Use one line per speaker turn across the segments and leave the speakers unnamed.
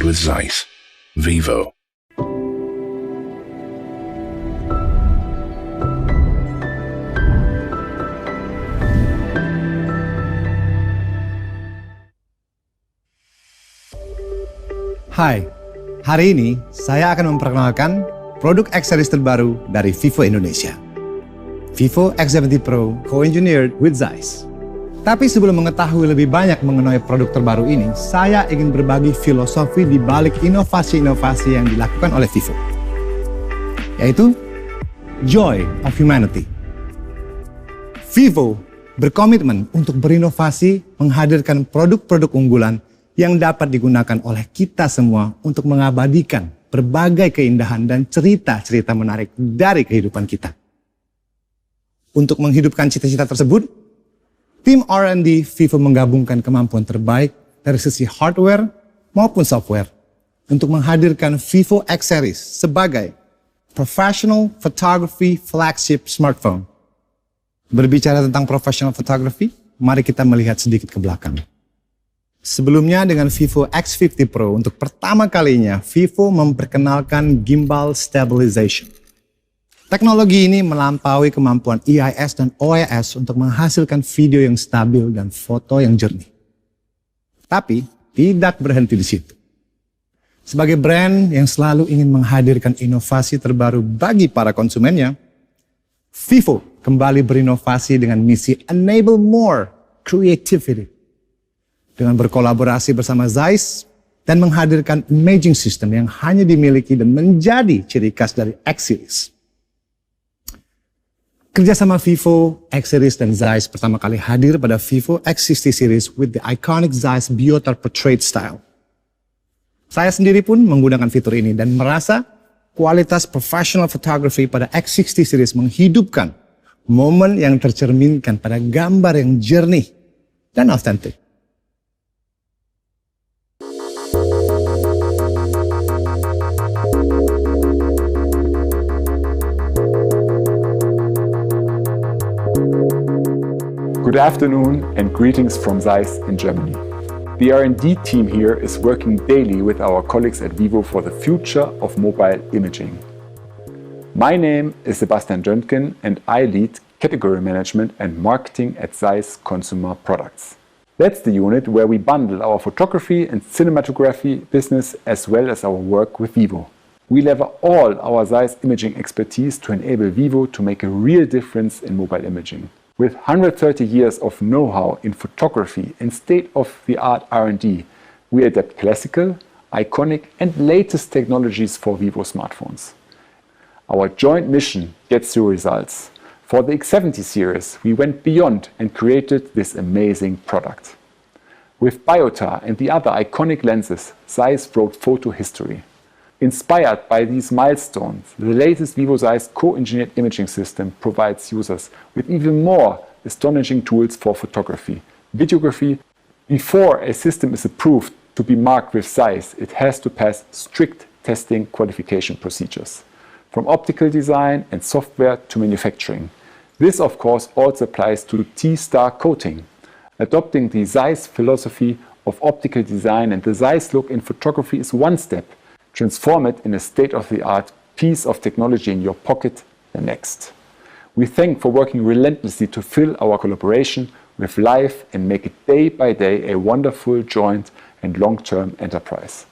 with Zeiss. Vivo.
Hai, hari ini saya akan memperkenalkan produk X-Series terbaru dari Vivo Indonesia. Vivo X70 Pro co-engineered with Zeiss. Tapi sebelum mengetahui lebih banyak mengenai produk terbaru ini, saya ingin berbagi filosofi di balik inovasi-inovasi yang dilakukan oleh Vivo, yaitu Joy of Humanity. Vivo berkomitmen untuk berinovasi, menghadirkan produk-produk unggulan yang dapat digunakan oleh kita semua untuk mengabadikan berbagai keindahan dan cerita-cerita menarik dari kehidupan kita. Untuk menghidupkan cita-cita tersebut, tim R&D Vivo menggabungkan kemampuan terbaik dari sisi hardware maupun software untuk menghadirkan Vivo X-Series sebagai professional photography flagship smartphone. Berbicara tentang professional photography, mari kita melihat sedikit ke belakang. Sebelumnya dengan Vivo X50 Pro, untuk pertama kalinya Vivo memperkenalkan gimbal stabilization. Teknologi ini melampaui kemampuan EIS dan OIS untuk menghasilkan video yang stabil dan foto yang jernih. Tapi tidak berhenti di situ. Sebagai brand yang selalu ingin menghadirkan inovasi terbaru bagi para konsumennya, Vivo kembali berinovasi dengan misi Enable More Creativity, dengan berkolaborasi bersama Zeiss dan menghadirkan imaging system yang hanya dimiliki dan menjadi ciri khas dari X-Series. Kerjasama Vivo, X-Series, dan Zeiss pertama kali hadir pada Vivo X60 series with the iconic Zeiss Biotar Portrait Style. Saya sendiri pun menggunakan fitur ini dan merasa kualitas professional photography pada X60 series menghidupkan momen yang tercerminkan pada gambar yang jernih dan autentik.
Good afternoon and greetings from Zeiss in Germany. The R&D team here is working daily with our colleagues at Vivo for the future of mobile imaging. My name is Sebastian Jöntgen and I lead category management and marketing at Zeiss Consumer Products. That's the unit where we bundle our photography and cinematography business as well as our work with Vivo. We lever all our Zeiss imaging expertise to enable Vivo to make a real difference in mobile imaging. With 130 years of know-how in photography and state-of-the-art R&D, we adapt classical, iconic and latest technologies for Vivo smartphones. Our joint mission gets you results. For the X70 series, we went beyond and created this amazing product. With Biotar and the other iconic lenses, Zeiss wrote photo history. Inspired by these milestones, the latest Vivo Zeiss co-engineered imaging system provides users with even more astonishing tools for photography, videography. Before a system is approved to be marked with Zeiss, it has to pass strict testing qualification procedures, from optical design and software to manufacturing. This, of course, also applies to T-Star coating. Adopting the Zeiss philosophy of optical design and the Zeiss look in photography is one step. Transform it in a state-of-the-art piece of technology in your pocket the next. We thank for working relentlessly to fill our collaboration with life and make it day by day a wonderful joint and long-term enterprise.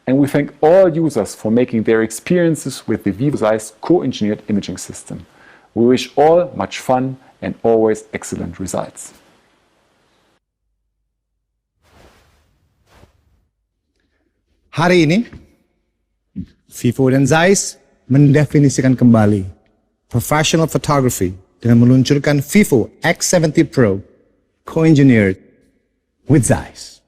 And we thank all users for making their experiences with the Vivo Zeiss co-engineered imaging system. We wish all much fun and always excellent results.
Hari ini, Vivo dan Zeiss mendefinisikan kembali professional photography dengan meluncurkan Vivo X70 Pro co-engineered with Zeiss.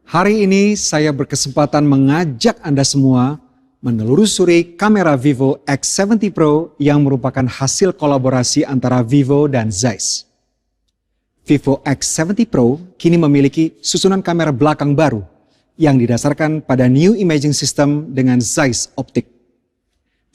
Hari ini saya berkesempatan mengajak Anda semua menelusuri kamera Vivo X70 Pro yang merupakan hasil kolaborasi antara Vivo dan Zeiss. Vivo X70 Pro kini memiliki susunan kamera belakang baru yang didasarkan pada New Imaging System dengan Zeiss Optik.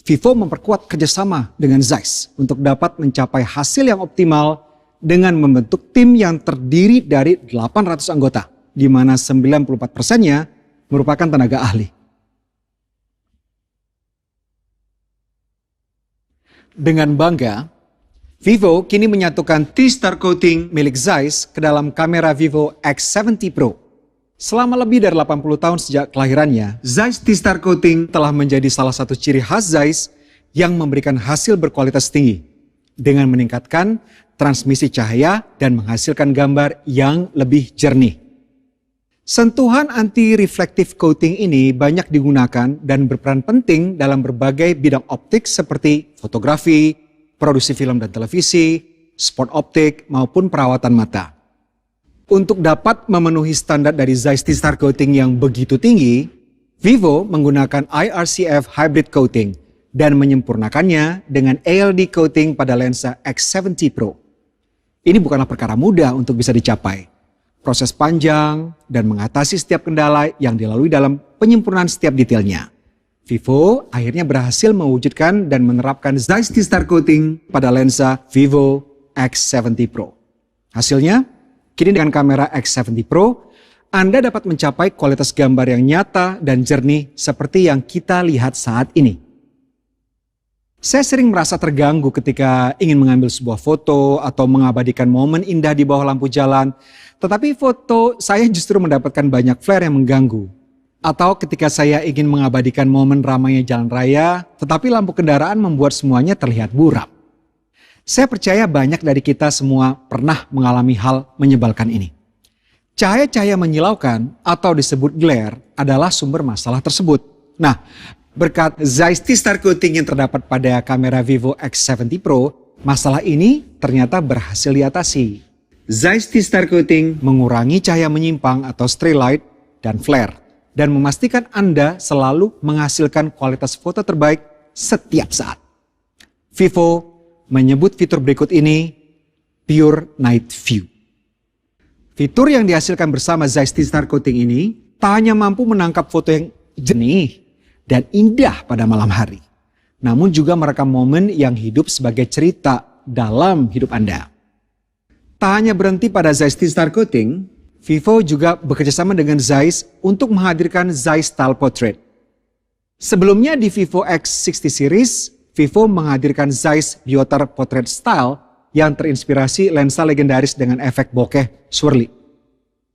Vivo memperkuat kerjasama dengan Zeiss untuk dapat mencapai hasil yang optimal dengan membentuk tim yang terdiri dari 800 anggota di mana 94%-nya merupakan tenaga ahli. Dengan bangga, Vivo kini menyatukan T-Star coating milik Zeiss ke dalam kamera Vivo X70 Pro. Selama lebih dari 80 tahun sejak kelahirannya, Zeiss T-Star coating telah menjadi salah satu ciri khas Zeiss yang memberikan hasil berkualitas tinggi dengan meningkatkan transmisi cahaya dan menghasilkan gambar yang lebih jernih. Sentuhan anti-reflective coating ini banyak digunakan dan berperan penting dalam berbagai bidang optik seperti fotografi, produksi film dan televisi, sport optik, maupun perawatan mata. Untuk dapat memenuhi standar dari Zeiss T-Star coating yang begitu tinggi, Vivo menggunakan IRCF hybrid coating dan menyempurnakannya dengan ALD coating pada lensa X70 Pro. Ini bukanlah perkara mudah untuk bisa dicapai. Proses panjang dan mengatasi setiap kendala yang dilalui dalam penyempurnaan setiap detailnya. Vivo akhirnya berhasil mewujudkan dan menerapkan Zeiss T-Star coating pada lensa Vivo X70 Pro. Hasilnya, kini dengan kamera X70 Pro, Anda dapat mencapai kualitas gambar yang nyata dan jernih seperti yang kita lihat saat ini. Saya sering merasa terganggu ketika ingin mengambil sebuah foto atau mengabadikan momen indah di bawah lampu jalan, tetapi foto saya justru mendapatkan banyak flare yang mengganggu. Atau ketika saya ingin mengabadikan momen ramainya jalan raya, tetapi lampu kendaraan membuat semuanya terlihat buram. Saya percaya banyak dari kita semua pernah mengalami hal menyebalkan ini. Cahaya-cahaya menyilaukan atau disebut glare adalah sumber masalah tersebut. Nah, berkat Zeiss T-Star coating yang terdapat pada kamera Vivo X70 Pro, masalah ini ternyata berhasil diatasi. Zeiss T-Star coating mengurangi cahaya menyimpang atau stray light dan flare dan memastikan Anda selalu menghasilkan kualitas foto terbaik setiap saat. Vivo menyebut fitur berikut ini Pure Night View. Fitur yang dihasilkan bersama Zeiss T-Star coating ini tak hanya mampu menangkap foto yang jernih dan indah pada malam hari, namun juga merekam momen yang hidup sebagai cerita dalam hidup Anda. Tak hanya berhenti pada Zeiss T-Star coating, Vivo juga bekerjasama dengan Zeiss untuk menghadirkan Zeiss Style Portrait. Sebelumnya di Vivo X60 series, Vivo menghadirkan Zeiss Biotar Portrait Style yang terinspirasi lensa legendaris dengan efek bokeh swirly.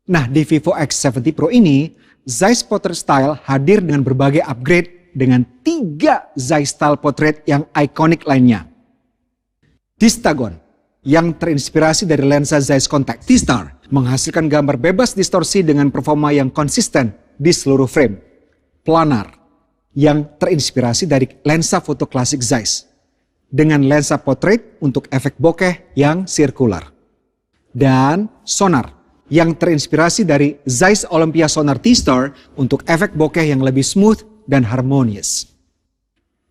Nah, di Vivo X70 Pro ini, Zeiss Portrait Style hadir dengan berbagai upgrade dengan 3 Zeiss Style Portrait yang ikonik lainnya. Distagon, yang terinspirasi dari lensa Zeiss Contact T-Star, menghasilkan gambar bebas distorsi dengan performa yang konsisten di seluruh frame. Planar, yang terinspirasi dari lensa foto klasik Zeiss, dengan lensa portrait untuk efek bokeh yang sirkular. Dan sonar, yang terinspirasi dari Zeiss Olympia Sonar T-Star untuk efek bokeh yang lebih smooth dan harmonious.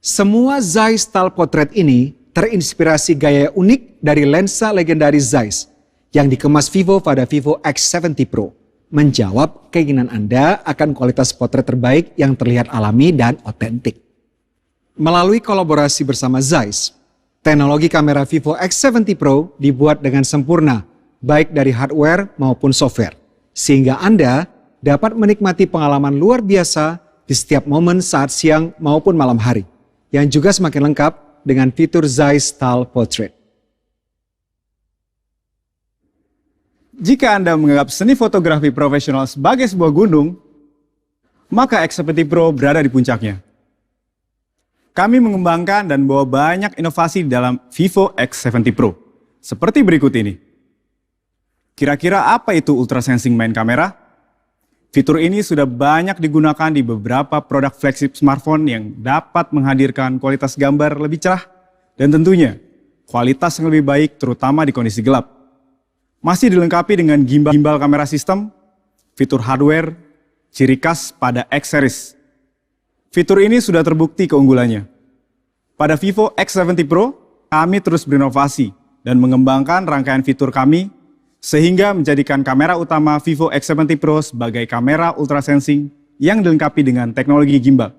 Semua Zeiss Style Portrait ini terinspirasi gaya unik dari lensa legendaris Zeiss yang dikemas Vivo pada Vivo X70 Pro, menjawab keinginan Anda akan kualitas potret terbaik yang terlihat alami dan otentik. Melalui kolaborasi bersama Zeiss, teknologi kamera Vivo X70 Pro dibuat dengan sempurna, baik dari hardware maupun software, sehingga Anda dapat menikmati pengalaman luar biasa di setiap momen saat siang maupun malam hari, yang juga semakin lengkap dengan fitur Zeiss Style Portrait.
Jika Anda menganggap seni fotografi profesional sebagai sebuah gunung, maka X70 Pro berada di puncaknya. Kami mengembangkan dan bawa banyak inovasi di dalam Vivo X70 Pro, seperti berikut ini. Kira-kira apa itu Ultra Sensing Main Camera? Fitur ini sudah banyak digunakan di beberapa produk flagship smartphone yang dapat menghadirkan kualitas gambar lebih cerah dan tentunya kualitas yang lebih baik terutama di kondisi gelap. Masih dilengkapi dengan gimbal kamera sistem, fitur hardware, ciri khas pada X-Series. Fitur ini sudah terbukti keunggulannya. Pada Vivo X70 Pro, kami terus berinovasi dan mengembangkan rangkaian fitur kami sehingga menjadikan kamera utama Vivo X70 Pro sebagai kamera ultra sensing yang dilengkapi dengan teknologi gimbal.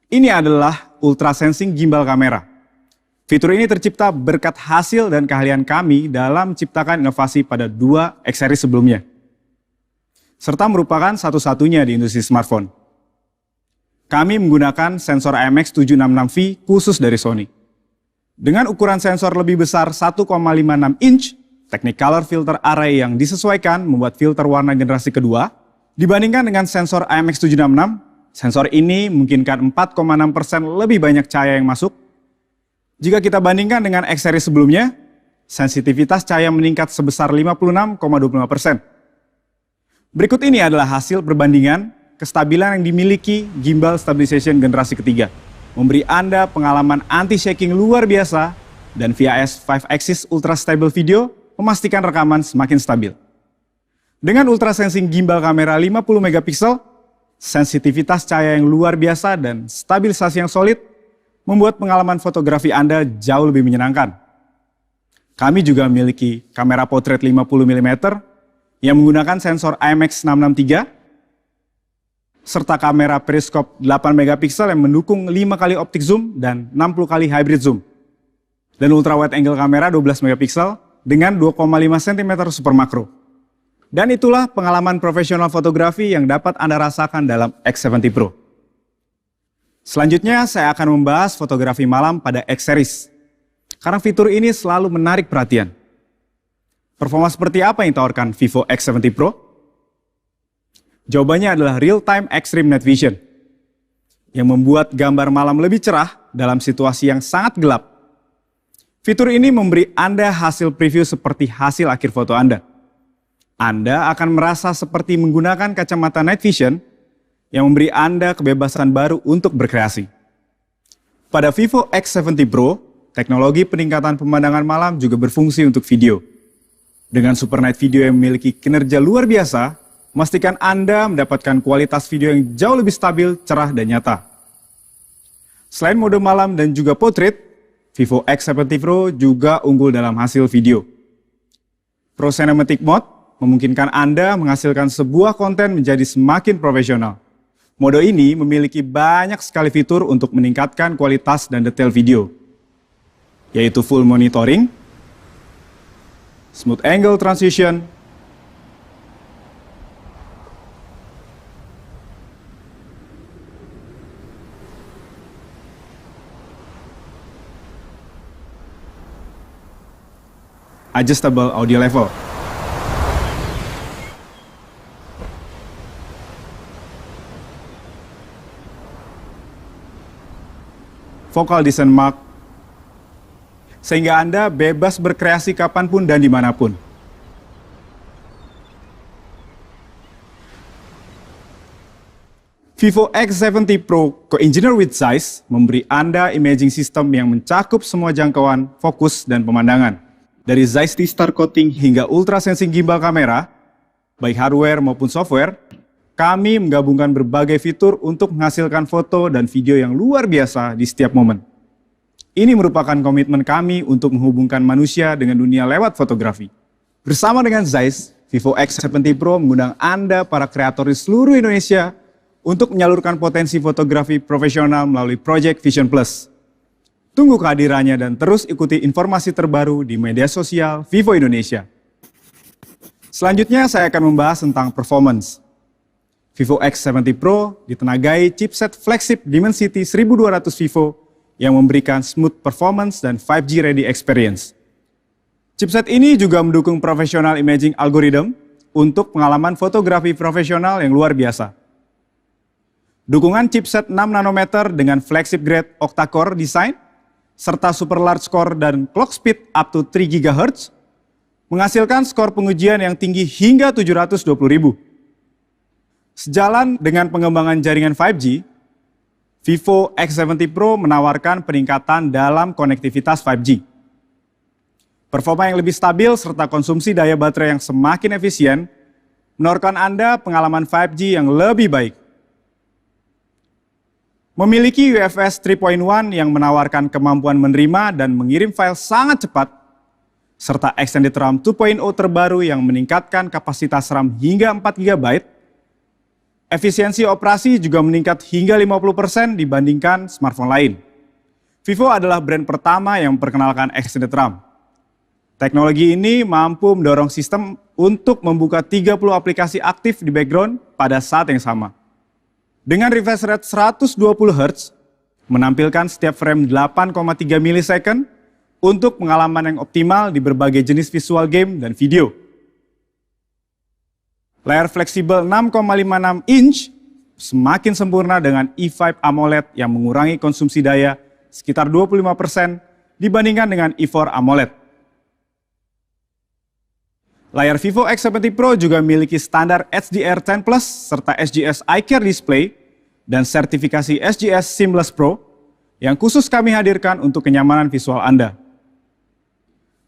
Ini adalah ultra sensing gimbal kamera. Fitur ini tercipta berkat hasil dan keahlian kami dalam menciptakan inovasi pada 2 X-Series sebelumnya. serta merupakan satu-satunya di industri smartphone. Kami menggunakan sensor IMX766V khusus dari Sony. Dengan ukuran sensor lebih besar 1,56 inch, Technicolor filter array yang disesuaikan membuat filter warna generasi kedua. Dibandingkan dengan sensor IMX766, sensor ini memungkinkan 4,6% lebih banyak cahaya yang masuk. Jika kita bandingkan dengan X-series sebelumnya, sensitivitas cahaya meningkat sebesar 56,25%. Berikut ini adalah hasil perbandingan kestabilan yang dimiliki gimbal stabilization generasi ketiga, memberi Anda pengalaman anti-shaking luar biasa, dan VAS 5-axis ultra stable video memastikan rekaman semakin stabil. Dengan ultra sensing gimbal kamera 50 megapiksel, sensitivitas cahaya yang luar biasa dan stabilisasi yang solid membuat pengalaman fotografi Anda jauh lebih menyenangkan. Kami juga memiliki kamera potret 50 mm yang menggunakan sensor IMX663 serta kamera periskop 8 megapiksel yang mendukung 5 kali optic zoom dan 60 kali hybrid zoom. Dan ultra wide angle kamera 12 megapiksel dengan 2,5 cm super makro. Dan itulah pengalaman profesional fotografi yang dapat Anda rasakan dalam X70 Pro. Selanjutnya saya akan membahas fotografi malam pada X-series. Karena fitur ini selalu menarik perhatian. Performa seperti apa yang ditawarkan Vivo X70 Pro? Jawabannya adalah Real-Time Extreme Night Vision yang membuat gambar malam lebih cerah dalam situasi yang sangat gelap. Fitur ini memberi Anda hasil preview seperti hasil akhir foto Anda. Anda akan merasa seperti menggunakan kacamata night vision yang memberi Anda kebebasan baru untuk berkreasi. Pada Vivo X70 Pro, teknologi peningkatan pemandangan malam juga berfungsi untuk video. Dengan Super Night Video yang memiliki kinerja luar biasa, memastikan Anda mendapatkan kualitas video yang jauh lebih stabil, cerah, dan nyata. Selain mode malam dan juga portrait, Vivo X70 Pro juga unggul dalam hasil video. Pro Cinematic Mode memungkinkan Anda menghasilkan sebuah konten menjadi semakin profesional. Mode ini memiliki banyak sekali fitur untuk meningkatkan kualitas dan detail video, yaitu full monitoring, smooth angle transition, adjustable audio level. Focal Distance Mark, sehingga Anda bebas berkreasi kapanpun dan dimanapun. Vivo X70 Pro Co-Engineer with Zeiss memberi Anda imaging system yang mencakup semua jangkauan, fokus, dan pemandangan. Dari Zeiss T-Star Coating hingga Ultra Sensing Gimbal kamera, baik hardware maupun software, kami menggabungkan berbagai fitur untuk menghasilkan foto dan video yang luar biasa di setiap momen. Ini merupakan komitmen kami untuk menghubungkan manusia dengan dunia lewat fotografi. Bersama dengan Zeiss, Vivo X70 Pro mengundang Anda para kreator di seluruh Indonesia untuk menyalurkan potensi fotografi profesional melalui Project Vision Plus. Tunggu kehadirannya dan terus ikuti informasi terbaru di media sosial Vivo Indonesia. Selanjutnya saya akan membahas tentang performance. Vivo X70 Pro ditenagai chipset flagship Dimensity 1200 Vivo yang memberikan smooth performance dan 5G ready experience. Chipset ini juga mendukung professional imaging algorithm untuk pengalaman fotografi profesional yang luar biasa. Dukungan chipset 6 nanometer dengan flagship grade octa-core design serta super large core dan clock speed up to 3 GHz menghasilkan skor pengujian yang tinggi hingga 720.000. Sejalan dengan pengembangan jaringan 5G, Vivo X70 Pro menawarkan peningkatan dalam konektivitas 5G. Performa yang lebih stabil serta konsumsi daya baterai yang semakin efisien menawarkan Anda pengalaman 5G yang lebih baik. Memiliki UFS 3.1 yang menawarkan kemampuan menerima dan mengirim file sangat cepat, serta Extended RAM 2.0 terbaru yang meningkatkan kapasitas RAM hingga 4 GB, efisiensi operasi juga meningkat hingga 50% dibandingkan smartphone lain. Vivo adalah brand pertama yang memperkenalkan Extended RAM. Teknologi ini mampu mendorong sistem untuk membuka 30 aplikasi aktif di background pada saat yang sama. Dengan refresh rate 120 Hz, menampilkan setiap frame 8,3 milisecond untuk pengalaman yang optimal di berbagai jenis visual game dan video. Layar fleksibel 6,56 inch semakin sempurna dengan E5 AMOLED yang mengurangi konsumsi daya sekitar 25% dibandingkan dengan E4 AMOLED. Layar Vivo X70 Pro juga memiliki standar HDR10+ serta SGS iCare display dan sertifikasi SGS Seamless Pro yang khusus kami hadirkan untuk kenyamanan visual Anda.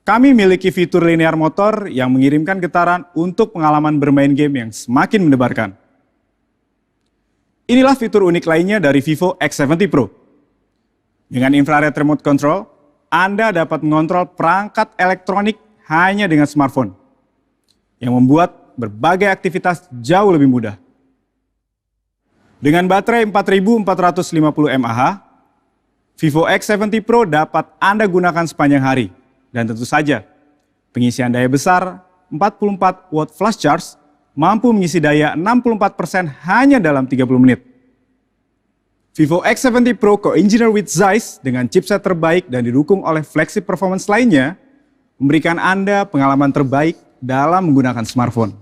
Kami memiliki fitur linear motor yang mengirimkan getaran untuk pengalaman bermain game yang semakin mendebarkan. Inilah fitur unik lainnya dari Vivo X70 Pro. Dengan infrared remote control, Anda dapat mengontrol perangkat elektronik hanya dengan smartphone, yang membuat berbagai aktivitas jauh lebih mudah. Dengan baterai 4450 mAh, Vivo X70 Pro dapat Anda gunakan sepanjang hari. Dan tentu saja, pengisian daya besar 44 watt flash charge mampu mengisi daya 64% hanya dalam 30 menit. Vivo X70 Pro co-engineered with Zeiss dengan chipset terbaik dan didukung oleh flagship performance lainnya, memberikan Anda pengalaman terbaik dalam menggunakan smartphone.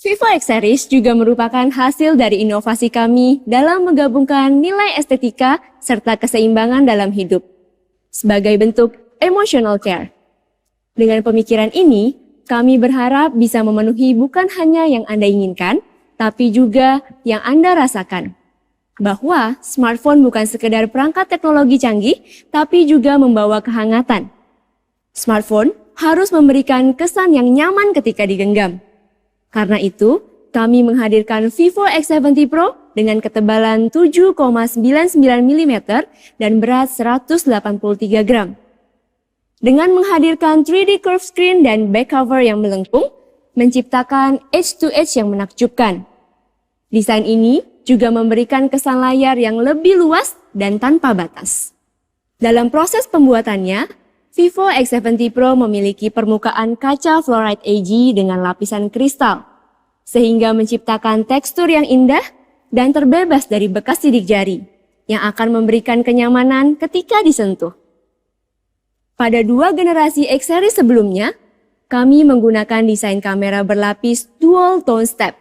Vivo X Series juga merupakan hasil dari inovasi kami dalam menggabungkan nilai estetika serta keseimbangan dalam hidup sebagai bentuk emotional care. Dengan pemikiran ini, kami berharap bisa memenuhi bukan hanya yang Anda inginkan, tapi juga yang Anda rasakan. Bahwa smartphone bukan sekedar perangkat teknologi canggih, tapi juga membawa kehangatan. Smartphone harus memberikan kesan yang nyaman ketika digenggam. Karena itu, kami menghadirkan Vivo X70 Pro dengan ketebalan 7,99 mm dan berat 183 gram. Dengan menghadirkan 3D curved screen dan back cover yang melengkung, menciptakan edge-to-edge yang menakjubkan. Desain ini juga memberikan kesan layar yang lebih luas dan tanpa batas. Dalam proses pembuatannya, Vivo X70 Pro memiliki permukaan kaca fluoride AG dengan lapisan kristal, sehingga menciptakan tekstur yang indah dan terbebas dari bekas sidik jari, yang akan memberikan kenyamanan ketika disentuh. Pada dua generasi X series sebelumnya, kami menggunakan desain kamera berlapis dual tone step.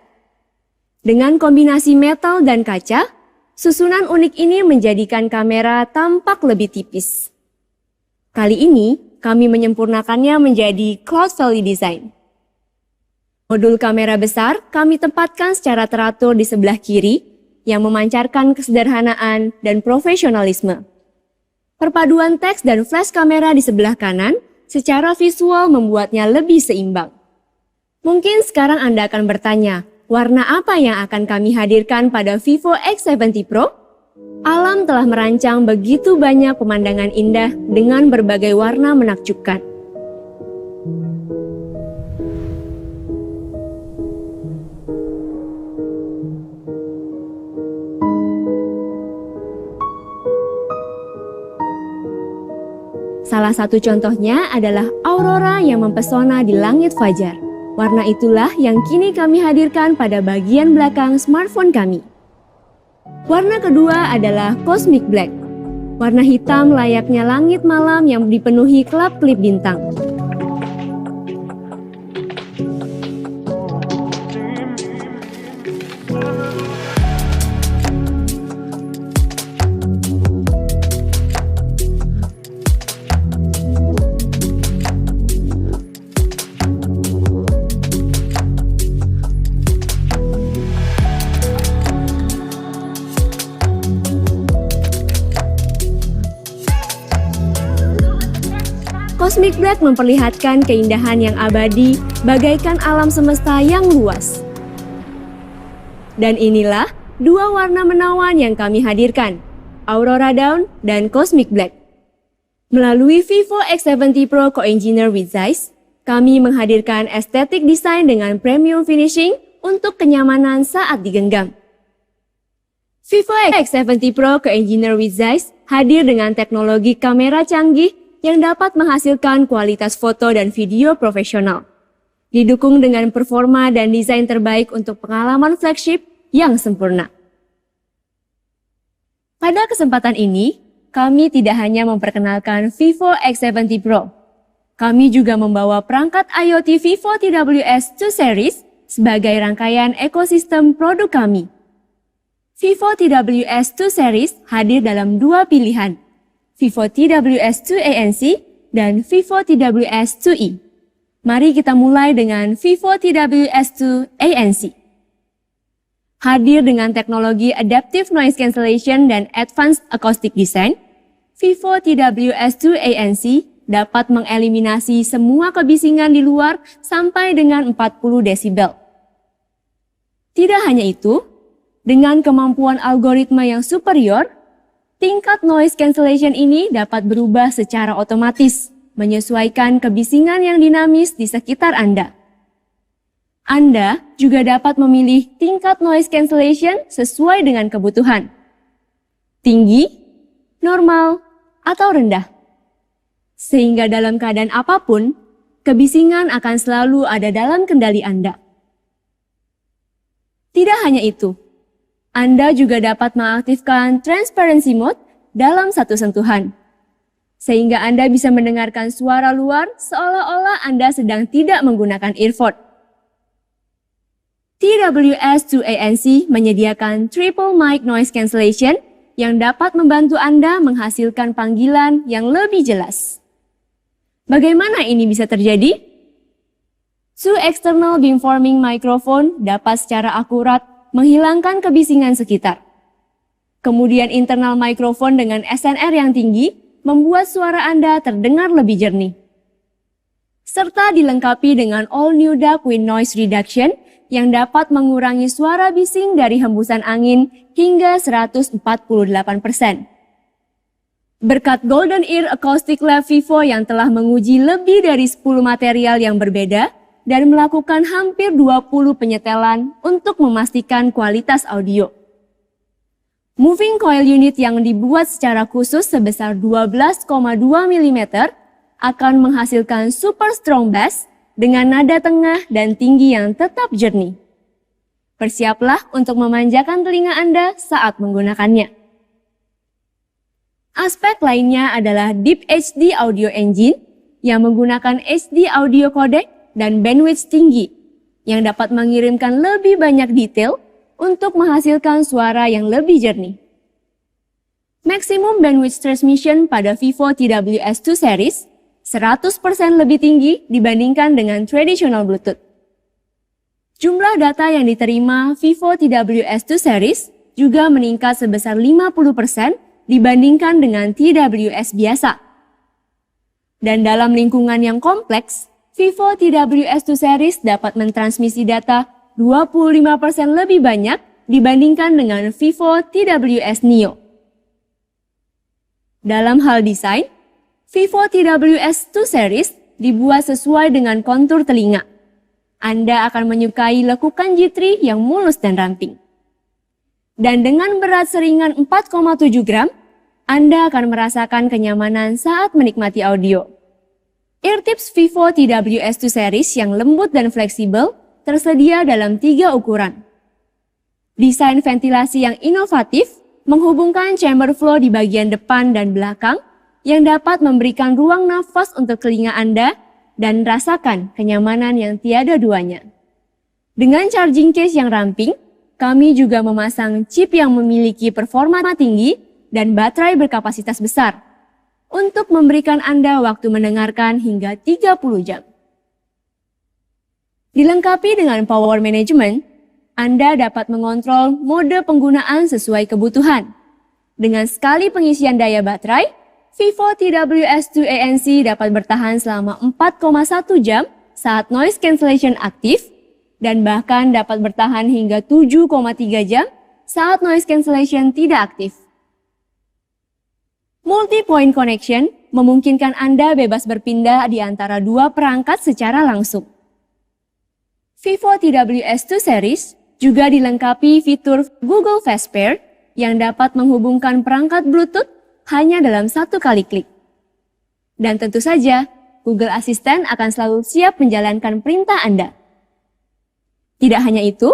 Dengan kombinasi metal dan kaca, susunan unik ini menjadikan kamera tampak lebih tipis. Kali ini, kami menyempurnakannya menjadi Cloud Valley Design. Modul kamera besar kami tempatkan secara teratur di sebelah kiri yang memancarkan kesederhanaan dan profesionalisme. Perpaduan teks dan flash kamera di sebelah kanan secara visual membuatnya lebih seimbang. Mungkin sekarang Anda akan bertanya, warna apa yang akan kami hadirkan pada Vivo X70 Pro? Alam telah merancang begitu banyak pemandangan indah dengan berbagai warna menakjubkan. Salah satu contohnya adalah aurora yang mempesona di langit fajar. Warna itulah yang kini kami hadirkan pada bagian belakang smartphone kami. Warna kedua adalah Cosmic Black. Warna hitam layaknya langit malam yang dipenuhi kelap-kelip bintang. Cosmic Black memperlihatkan keindahan yang abadi bagaikan alam semesta yang luas. Dan inilah dua warna menawan yang kami hadirkan, Aurora Dawn dan Cosmic Black. Melalui Vivo X70 Pro co-engineered with Zeiss, kami menghadirkan estetik desain dengan premium finishing untuk kenyamanan saat digenggam. Vivo X70 Pro co-engineered with Zeiss hadir dengan teknologi kamera canggih yang dapat menghasilkan kualitas foto dan video profesional. Didukung dengan performa dan desain terbaik untuk pengalaman flagship yang sempurna. Pada kesempatan ini, kami tidak hanya memperkenalkan Vivo X70 Pro. Kami juga membawa perangkat IoT Vivo TWS2 Series sebagai rangkaian ekosistem produk kami. Vivo TWS2 Series hadir dalam dua pilihan, Vivo TWS2 ANC dan Vivo TWS2e. Mari kita mulai dengan Vivo TWS2 ANC. Hadir dengan teknologi Adaptive Noise Cancellation dan Advanced Acoustic Design, Vivo TWS2 ANC dapat mengeliminasi semua kebisingan di luar sampai dengan 40 desibel. Tidak hanya itu, dengan kemampuan algoritma yang superior, tingkat noise cancellation ini dapat berubah secara otomatis, menyesuaikan kebisingan yang dinamis di sekitar Anda. Anda juga dapat memilih tingkat noise cancellation sesuai dengan kebutuhan. Tinggi, normal, atau rendah. Sehingga dalam keadaan apapun, kebisingan akan selalu ada dalam kendali Anda. Tidak hanya itu, Anda juga dapat mengaktifkan Transparency Mode dalam satu sentuhan. Sehingga Anda bisa mendengarkan suara luar seolah-olah Anda sedang tidak menggunakan earphone. TWS2 ANC menyediakan Triple Mic Noise Cancellation yang dapat membantu Anda menghasilkan panggilan yang lebih jelas. Bagaimana ini bisa terjadi? Two External Beamforming Microphone dapat secara akurat menghilangkan kebisingan sekitar. Kemudian internal microphone dengan SNR yang tinggi membuat suara Anda terdengar lebih jernih. Serta dilengkapi dengan All New Duct Wind Noise Reduction yang dapat mengurangi suara bising dari hembusan angin hingga 148%. Berkat Golden Ear Acoustic Lab Vivo yang telah menguji lebih dari 10 material yang berbeda, dan melakukan hampir 20 penyetelan untuk memastikan kualitas audio. Moving coil unit yang dibuat secara khusus sebesar 12,2 mm akan menghasilkan super strong bass dengan nada tengah dan tinggi yang tetap jernih. Bersiaplah untuk memanjakan telinga Anda saat menggunakannya. Aspek lainnya adalah Deep HD Audio Engine yang menggunakan HD audio codec dan bandwidth tinggi yang dapat mengirimkan lebih banyak detail untuk menghasilkan suara yang lebih jernih. Maximum bandwidth transmission pada Vivo TWS2 series 100% lebih tinggi dibandingkan dengan traditional Bluetooth. Jumlah data yang diterima Vivo TWS2 series juga meningkat sebesar 50% dibandingkan dengan TWS biasa. Dan dalam lingkungan yang kompleks, Vivo TWS2 series dapat mentransmisi data 25% lebih banyak dibandingkan dengan Vivo TWS Neo. Dalam hal desain, Vivo TWS2 series dibuat sesuai dengan kontur telinga. Anda akan menyukai lekukan G3 yang mulus dan ramping. Dan dengan berat seringan 4,7 gram, Anda akan merasakan kenyamanan saat menikmati audio. Eartips Vivo TWS2 series yang lembut dan fleksibel tersedia dalam 3 ukuran. Desain ventilasi yang inovatif menghubungkan chamber flow di bagian depan dan belakang yang dapat memberikan ruang nafas untuk telinga Anda dan rasakan kenyamanan yang tiada duanya. Dengan charging case yang ramping, kami juga memasang chip yang memiliki performa tinggi dan baterai berkapasitas besar untuk memberikan Anda waktu mendengarkan hingga 30 jam. Dilengkapi dengan power management, Anda dapat mengontrol mode penggunaan sesuai kebutuhan. Dengan sekali pengisian daya baterai, Vivo TWS2 ANC dapat bertahan selama 4,1 jam saat noise cancellation aktif dan bahkan dapat bertahan hingga 7,3 jam saat noise cancellation tidak aktif. Multi-point connection memungkinkan Anda bebas berpindah di antara dua perangkat secara langsung. Vivo TWS2 series juga dilengkapi fitur Google Fast Pair yang dapat menghubungkan perangkat Bluetooth hanya dalam satu kali klik. Dan tentu saja, Google Assistant akan selalu siap menjalankan perintah Anda. Tidak hanya itu,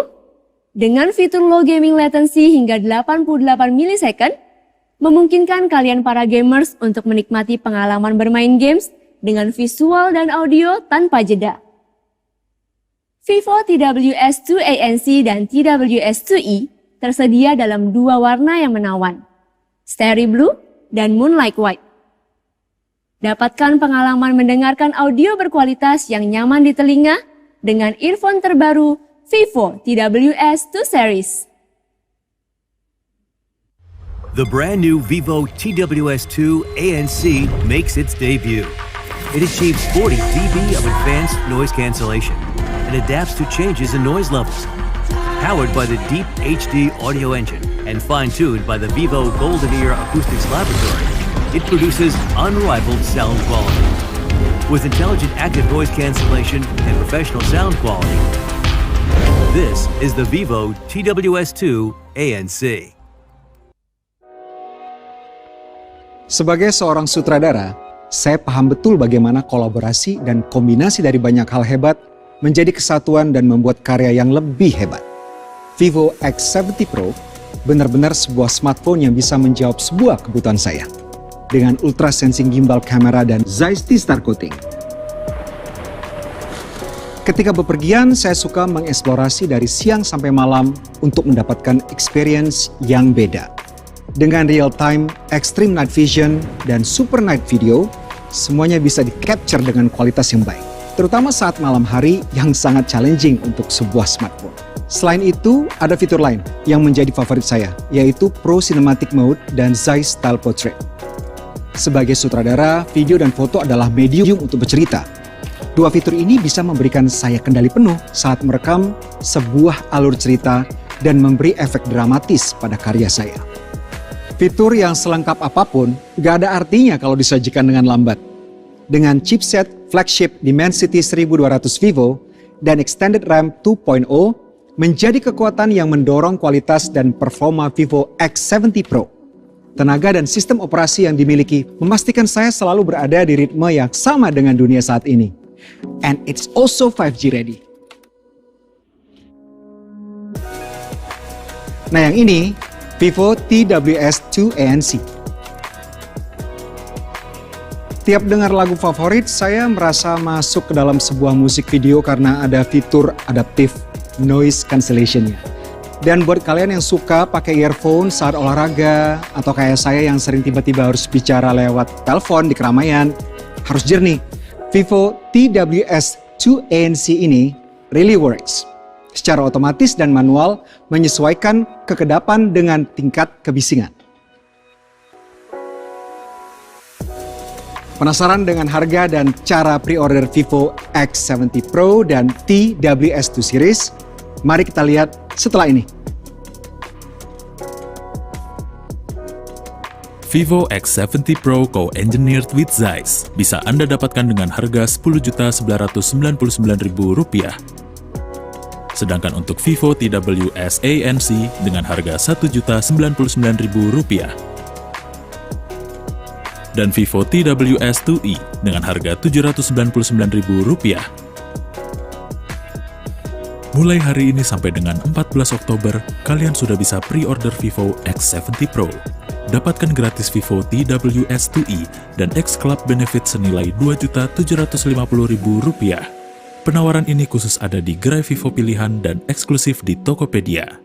dengan fitur low gaming latency hingga 88 millisecond, memungkinkan kalian para gamers untuk menikmati pengalaman bermain games dengan visual dan audio tanpa jeda. Vivo TWS2 ANC dan TWS2e tersedia dalam dua warna yang menawan, Starry Blue dan Moonlight White. Dapatkan pengalaman mendengarkan audio berkualitas yang nyaman di telinga dengan earphone terbaru Vivo TWS2 Series.
The brand new Vivo TWS2 ANC makes its debut. It achieves 40 dB of advanced noise cancellation and adapts to changes in noise levels. Powered by the Deep HD audio engine and fine-tuned by the Vivo Golden Ear Acoustics Laboratory, it produces unrivaled sound quality. With intelligent active noise cancellation and professional sound quality, this is the Vivo TWS2 ANC.
Sebagai seorang sutradara, saya paham betul bagaimana kolaborasi dan kombinasi dari banyak hal hebat menjadi kesatuan dan membuat karya yang lebih hebat. Vivo X70 Pro benar-benar sebuah smartphone yang bisa menjawab sebuah kebutuhan saya. Dengan ultra sensing gimbal kamera dan Zeiss T-Star coating. Ketika bepergian, saya suka mengeksplorasi dari siang sampai malam untuk mendapatkan experience yang beda. Dengan real-time, extreme night vision, dan super night video, semuanya bisa di-capture dengan kualitas yang baik. Terutama saat malam hari yang sangat challenging untuk sebuah smartphone. Selain itu, ada fitur lain yang menjadi favorit saya, yaitu Pro Cinematic Mode dan Zeiss Style Portrait. Sebagai sutradara, video dan foto adalah medium untuk bercerita. Dua fitur ini bisa memberikan saya kendali penuh saat merekam sebuah alur cerita dan memberi efek dramatis pada karya saya. Fitur yang selengkap apapun gak ada artinya kalau disajikan dengan lambat. Dengan chipset flagship Dimensity 1200 Vivo dan Extended RAM 2.0 menjadi kekuatan yang mendorong kualitas dan performa Vivo X70 Pro. Tenaga dan sistem operasi yang dimiliki memastikan saya selalu berada di ritme yang sama dengan dunia saat ini. And it's also 5G ready. Nah yang ini, Vivo TWS2 ANC. Tiap dengar lagu favorit, saya merasa masuk ke dalam sebuah musik video karena ada fitur adaptive noise cancellation-nya. Dan buat kalian yang suka pakai earphone saat olahraga, atau kayak saya yang sering tiba-tiba harus bicara lewat telepon di keramaian, harus jernih. Vivo TWS2 ANC ini really works. Secara otomatis dan manual menyesuaikan kekedapan dengan tingkat kebisingan. Penasaran dengan harga dan cara pre-order Vivo X70 Pro dan TWS2 series? Mari kita lihat setelah ini.
Vivo X70 Pro co-engineered with Zeiss bisa Anda dapatkan dengan harga Rp10.999.000. Sedangkan untuk Vivo TWS ANC dengan harga Rp1.099.000. Dan Vivo TWS2e dengan harga Rp799.000. Mulai hari ini sampai dengan 14 Oktober, kalian sudah bisa pre-order Vivo X70 Pro. Dapatkan gratis Vivo TWS2e dan X Club benefit senilai Rp2.750.000. Penawaran ini khusus ada di gerai Vivo pilihan dan eksklusif di Tokopedia.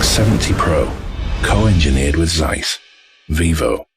X70 Pro, co-engineered with Zeiss. Vivo.